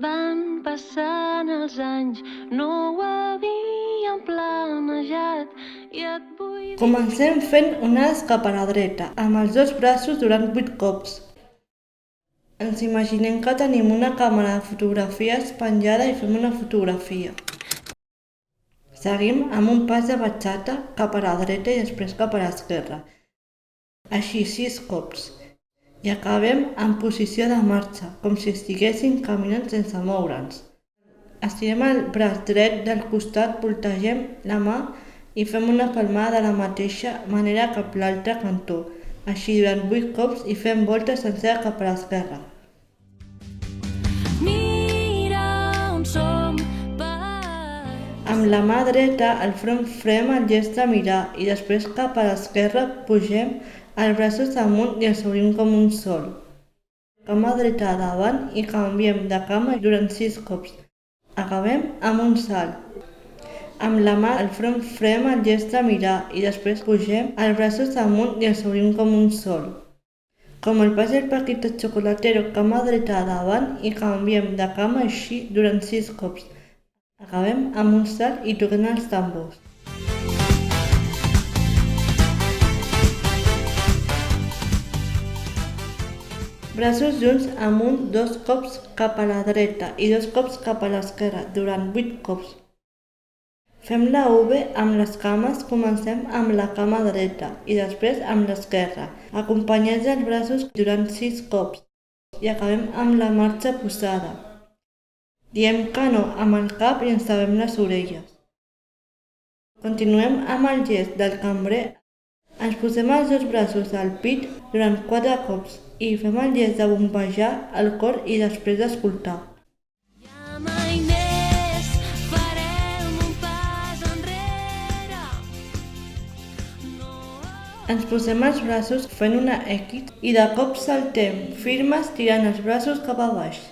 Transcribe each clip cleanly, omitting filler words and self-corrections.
Van passant els anys, no ho havíem planejat i et vull dir... Comencem fent onades cap a la dreta, amb els dos braços durant 8 cops. Ens imaginem que tenim una càmera de fotografies penjada i fem una fotografia. Seguim amb un pas de batxata cap a la dreta i després cap a l'esquerra. Així 6 cops. I acabem en posició de marxa, com si estiguéssim caminant sense moure'ns. Estirem el braç dret del costat, voltegem la mà i fem una palmada de la mateixa manera cap a l'altre cantó. Així durant 8 cops i fem volta sencera cap a l'esquerra. Mira on som, Amb la mà dreta al front fem el gest de mirar i després cap a l'esquerra pugem els braços amunt i els obrim com un sol. Cama dreta davant i canviem de cama durant 6 cops. Acabem amb un salt. Amb la mà al front fem el gest de mirar i després pugem els braços amunt i els obrim com un sol. Com el pas del paquito chocolatero, cama dreta davant i canviem de cama així durant 6 cops. Acabem amb un salt i toquem els tambors. Braços junts amunt 2 cops cap a la dreta i 2 cops cap a l'esquerra durant 8 cops. Fem la V amb les cames, comencem amb la cama dreta i després amb l'esquerra, acompanyats dels braços durant 6 cops i acabem amb la marxa posada. Diem que no amb el cap i ens tapem les orelles. Continuem amb el gest del cambrer. Ens posem els dos braços al pit durant 4 cops i fem el gest de bombejar el cor i després d'escoltar. ja mai més farem un pas enrere. Ens posem els braços fent una X i de cop saltem, firmes tirant els braços cap a baix.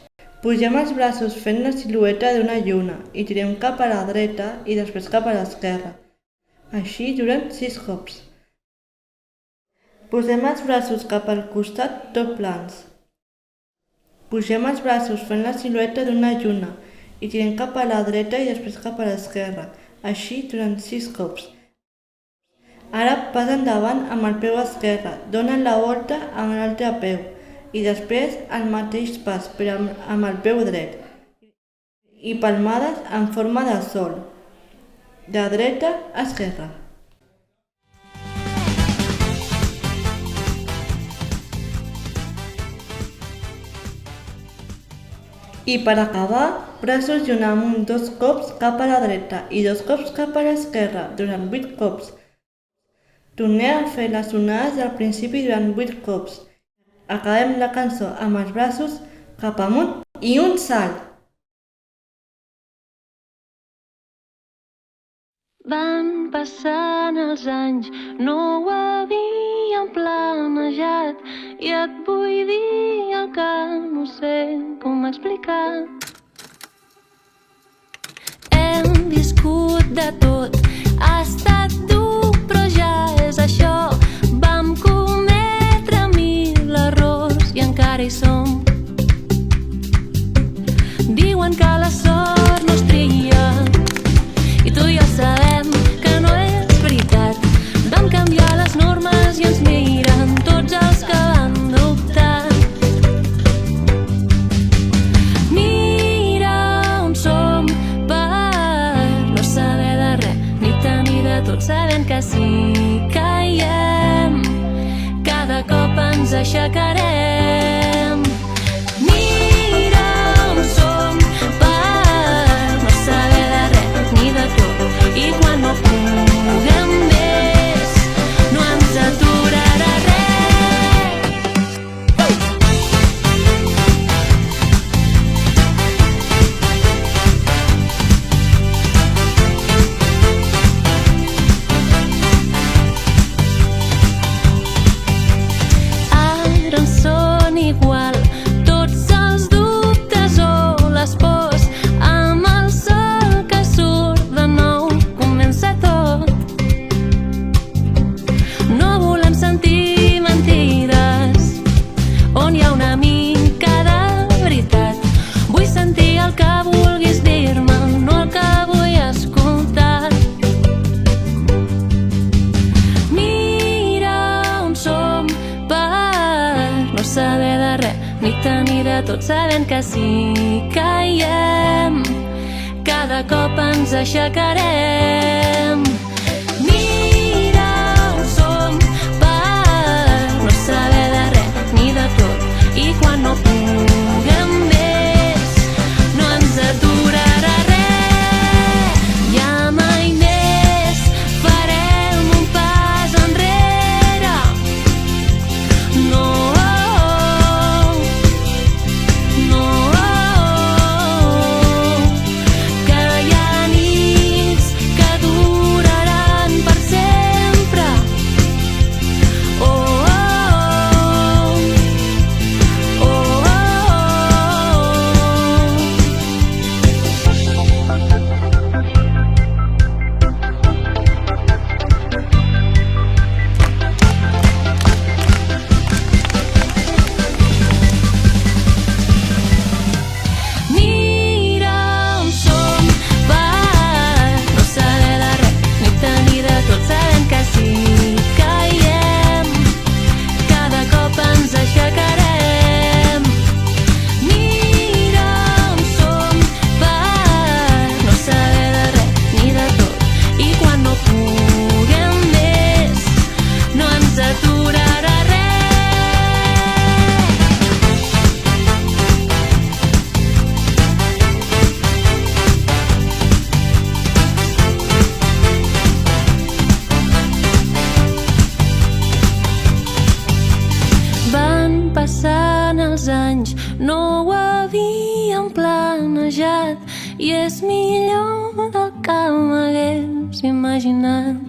Pugem els braços fent la silueta d'una lluna i tirem cap a la dreta i després cap a l'esquerra. Així durant 6 cops. Posem els braços cap al costat tot plans. Pugem els braços fent la silueta d'una lluna i tirem cap a la dreta i després cap a l'esquerra. Així durant 6 cops. Ara pas endavant amb el peu esquerre, donen la volta amb l'altre peu i després el mateix pas però amb el peu dret i palmades en forma de sol, de dreta a esquerra. I per acabar, braços junts amunt 2 cops cap a la dreta i 2 cops cap a l'esquerra durant 8 cops. Tornem a fer les onades del principi durant 8 cops. Acabem la cançó amb els braços cap amunt i un salt. Van passant els anys, no ho havíem planejat i et vull dir el que no sé com explicar. Hem viscut de tot, ha estat dur però ja és això. Vam cometre 1000 errors i encara hi som. Diuen que la sort no es tria i tu i jo sabem que no és veritat. Vam canviar les normes i ens miren tots els que van dubtar. Mira on som per no saber de res ni tenir de tot, sabent que si caiem cada cop ens aixecarem. Mira on som per no saber de res ni de tot i quan no puguem més no ens aturarà res. Ara tot sabent que si caiem, cada cop ens aixecarem. Mira on som per no saber de res ni de tot, i quan no puguem més no ens aturarà res. Ja mai més farem un pas enrere. No, no, que hi ha nits que duraran per sempre. Oh, oh, oh, oh, mira on som per no saber de res ni tenir de tot, sabent que si caiem, cada cop ens aixecarem. Mira on som per no saber de res ni de tot, i quan no puguem més no ens aturarà res. Van passant els anys, no ho havíem planejat, i és millor del que m'hagués imaginat.